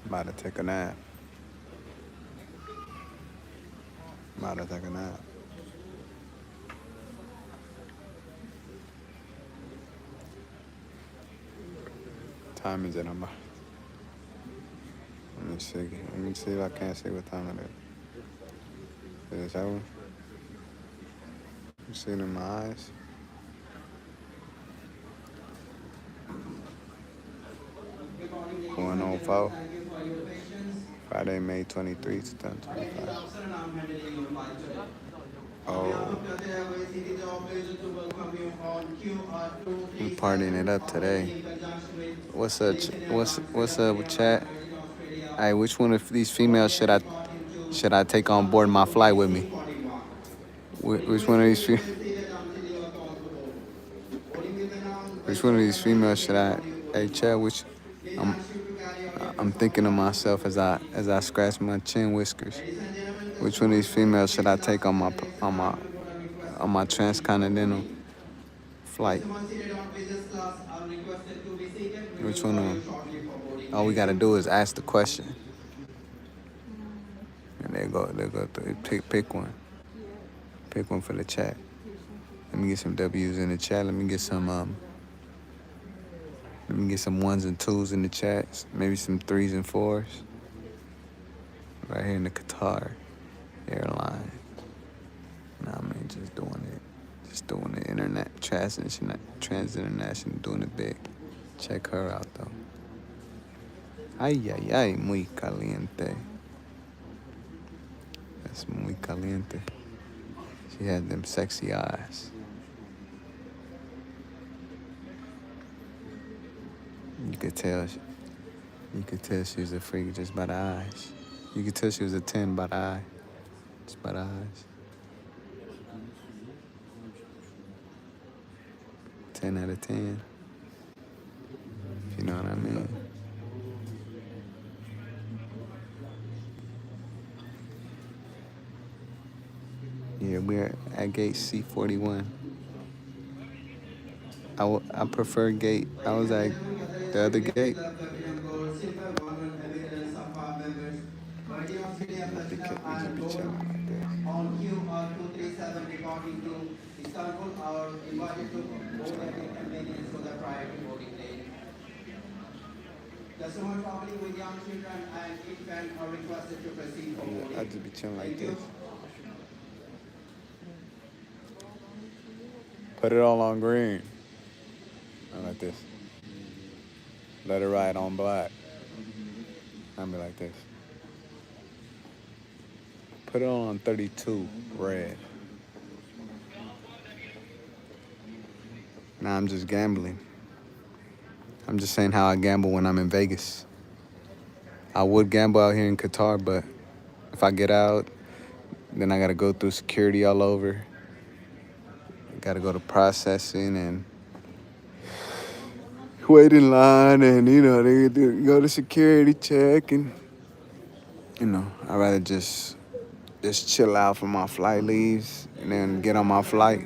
About to take a nap. About to take a nap. Time is it? Let me see. Let me see if I can't see what time it is. Is that one? You see it in my eyes? 1:04. Friday, May 23, 2025. Oh, we partying it up today. What's up? What's up with chat? Hey, which one of these females should I take on board my flight with me? Which one of these which one of these females should I? Hey, chat. I'm I'm thinking to myself as I scratch my chin whiskers. Which one of these females should I take on my transcontinental flight? Which one of them? All we gotta do is ask the question, and they go. Pick one. Pick one for the chat. Let me get some W's in the chat. Let me get some ones and twos in the chats. Maybe some threes and fours. Right here in the Qatar airline. Nah, I mean just doing the internet trans-international, doing it big. Check her out though. Ay, muy caliente. That's muy caliente. She had them sexy eyes. You could tell she was a freak just by the eyes. You could tell she was a 10 by the eye. Just by the eyes. 10 out of 10. If you know what I mean. Yeah, we're at gate C41. I prefer gate. I was at the other gate. On Q237 reporting to Istanbul are invited to board at inconvenience for the priority boarding lane. Customers traveling with young children and infants are requested to proceed for boarding. I just be chilling like this. Put it all on green. I like this. Let it ride on black. I'll be like this. Put it on 32, red. Nah, I'm just gambling. I'm just saying how I gamble when I'm in Vegas. I would gamble out here in Qatar, but if I get out, then I gotta go through security all over. I gotta go to processing and wait in line, and they go to security check, and I'd rather just chill out for my flight leaves and then get on my flight.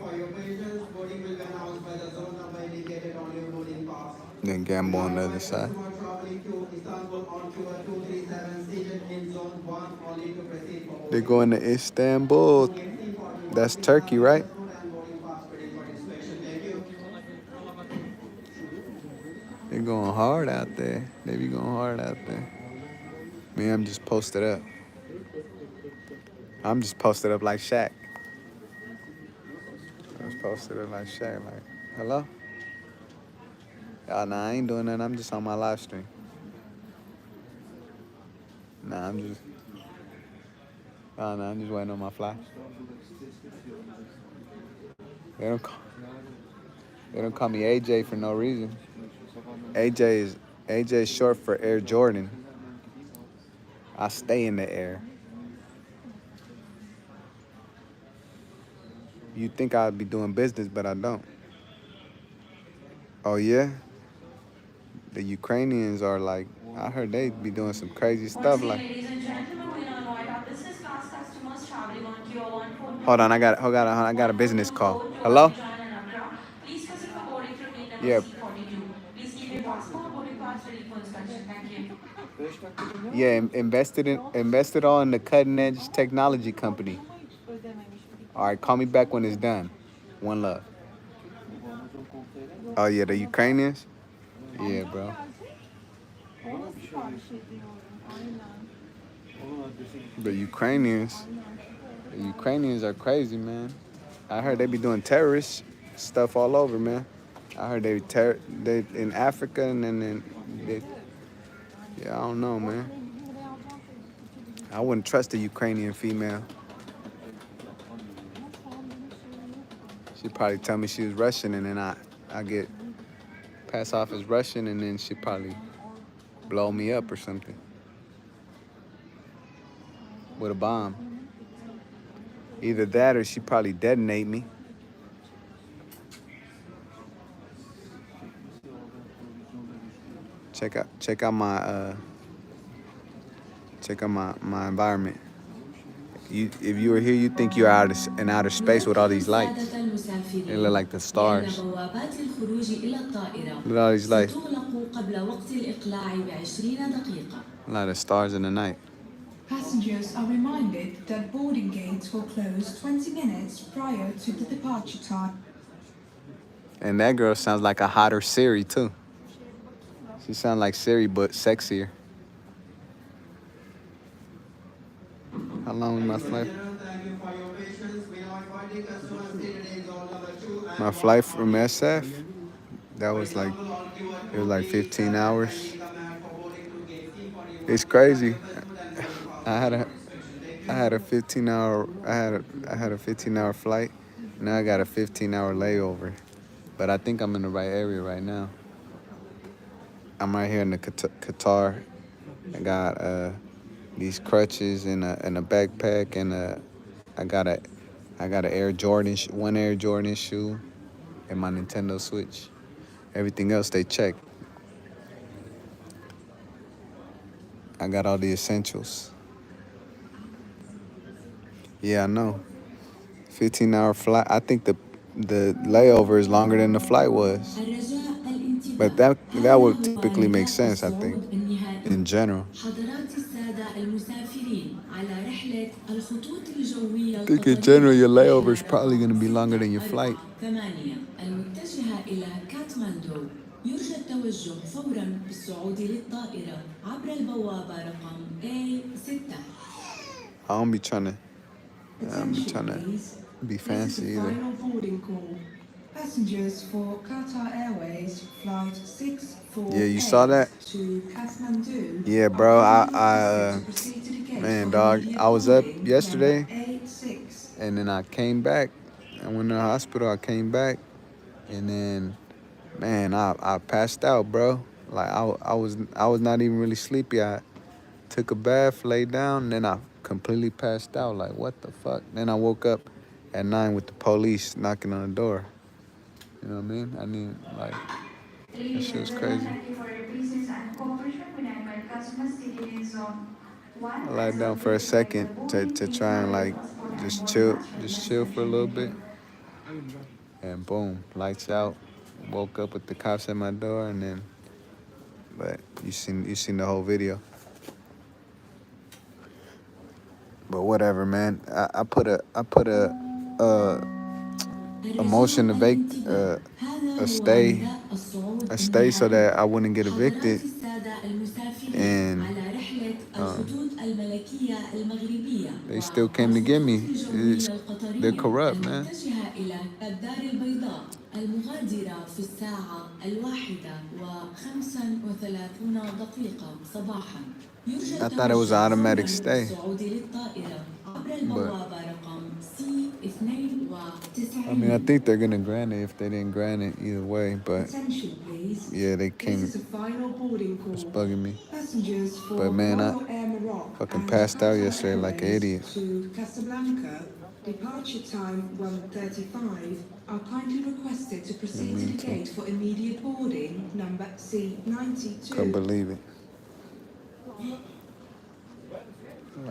Then gamble on the other side. They're going to Istanbul. That's Turkey, right? They're going hard out there. They be going hard out there. Me, I'm just posted up. I'm just posted up like Shaq. I just posted up like Shaq. Like, hello? Y'all, nah, I ain't doing that. I'm just on my live stream. I'm just waiting on my fly. They don't call me AJ for no reason. AJ is short for Air Jordan. I stay in the air. You think I'd be doing business, but I don't. Oh yeah? The Ukrainians are like, I heard they be doing some crazy stuff like. Hold on, I got a business call. Hello? Yeah. Yeah, invested all in the cutting edge technology company. All right, call me back when it's done. One love. Oh yeah, the Ukrainians. Yeah, bro. The Ukrainians. The Ukrainians are crazy, man. I heard they be doing terrorist stuff all over, man. I heard they in Africa and then yeah, I don't know, man. I wouldn't trust a Ukrainian female. She'd probably tell me she was Russian, and then I get pass off as Russian, and then she'd probably blow me up or something with a bomb. Either that or she'd probably detonate me. Check out my environment. If you were here, you'd think you're in outer space with all these lights. They look like the stars. Look at all these lights. A lot of stars in the night. Passengers are reminded that boarding gates will close 20 minutes prior to the departure time. And that girl sounds like a hotter Siri, too. She sounds like Siri, but sexier. How long was my flight? My flight from SF, that was like, it was like 15 hours. It's crazy. I had a 15-hour flight. Now I got a 15-hour layover. But I think I'm in the right area right now. I'm right here in the Qatar. I got these crutches and a backpack and I got a one Air Jordan shoe and my Nintendo Switch. Everything else they check. I got all the essentials. Yeah, I know. 15-hour flight. I think the layover is longer than the flight was. But that would typically make sense, I think, in general. I think in general your layover is probably going to be longer than your flight. يرجى التوجه فورا بالصعود للطائرة عبر البوابة رقم A6. I don't be trying to be fancy either. Passengers for Qatar Airways flight 648 yeah, you saw that? To Kathmandu. Yeah, bro. Man, dog. I was up yesterday, and then I came back. I went to the hospital. I came back, and then, man, I passed out, bro. Like I was not even really sleepy. I took a bath, laid down, and then I completely passed out. Like, what the fuck? Then I woke up at 9 with the police knocking on the door. You know what I mean? I mean, like, that shit was crazy. I lied down for a second to try and, like, just chill for a little bit. And boom, lights out. Woke up with the cops at my door, and then, but you seen the whole video. But whatever, man. I put a motion to vacate a stay so that I wouldn't get evicted. And they still came to get me. They're corrupt, man. المغادرة في الساعة 1:35 صباحا. I thought it was an automatic stay. But, I mean, I think they're going to grant it if they didn't grant it either way. But, yeah, they came. It's bugging me. But, man, I fucking passed out yesterday like an idiot. Departure time 1:35 are kindly requested to proceed to the gate for immediate boarding, number C92. Couldn't believe it.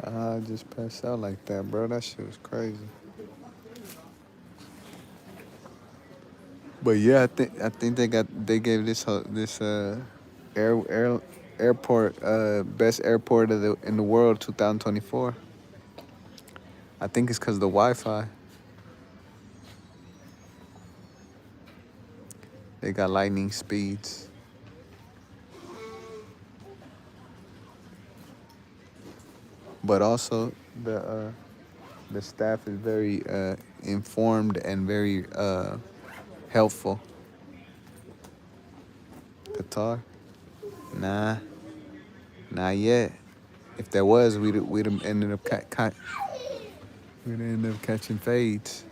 I just passed out like that, bro. That shit was crazy. But yeah, I think they gave this air airport best airport in the world 2024. I think it's because of the Wi-Fi. They got lightning speeds. But also the staff is very informed and very helpful. Qatar? Nah, not yet. If there was, we'd have ended up we'd end up catching fades.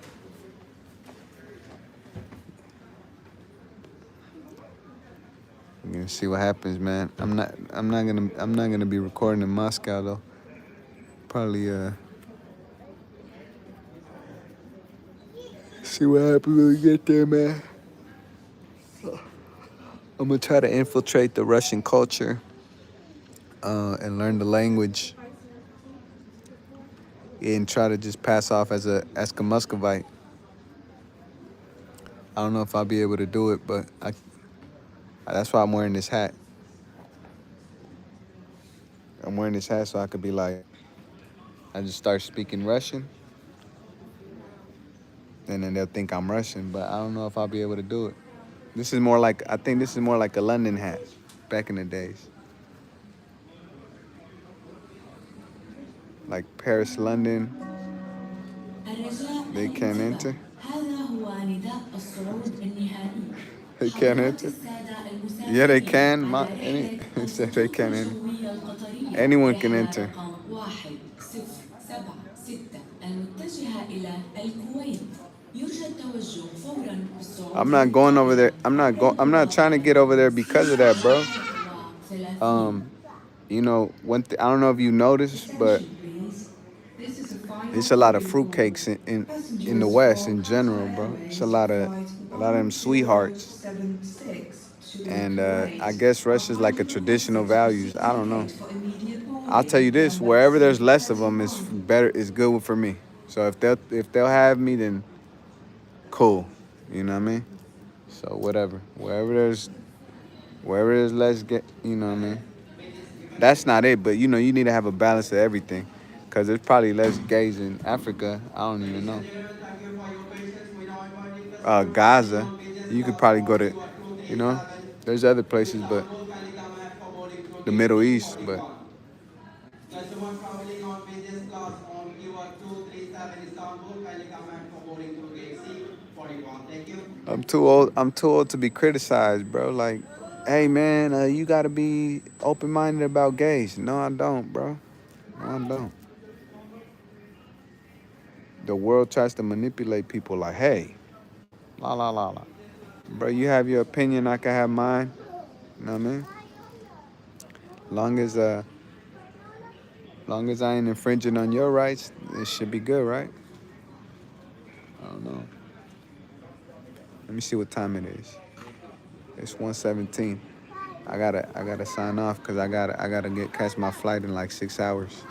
We're gonna see what happens, man. I'm not gonna be recording in Moscow though. Probably see what happens when we get there, man. I'm gonna try to infiltrate the Russian culture and learn the language and try to just pass off as a Muscovite. I don't know if I'll be able to do it, but that's why I'm wearing this hat. I'm wearing this hat so I could be like, I just start speaking Russian, and then they'll think I'm Russian, but I don't know if I'll be able to do it. I think this is more like a London hat back in the days. Like Paris, London, they can't enter. They can't enter. Yeah, they can. It said they can enter. Anyone can enter. I'm not going over there. I'm not trying to get over there because of that, bro. You know, I don't know if you noticed, but there's a lot of fruitcakes in the West in general, bro. It's a lot of them sweethearts. And I guess Russia's like a traditional values. I don't know. I'll tell you this: wherever there's less of them, is better. Is good for me. So if they'll have me, then cool. You know what I mean? So whatever. Wherever there's less, you know what I mean? That's not it, but you know, you need to have a balance of everything. Because there's probably less gays in Africa. I don't even know. Gaza. You could probably go to, you know, there's other places, but the Middle East, but. I'm too old to be criticized, bro. Like, hey man, you gotta be open-minded about gays. No, I don't, bro. No, I don't. The world tries to manipulate people like, hey, la la la la. Bro, you have your opinion, I can have mine. You know what I mean? Long as I ain't infringing on your rights, it should be good, right? I don't know. Let me see what time it is. It's 1:17. I gotta sign off because I gotta catch my flight in like 6 hours.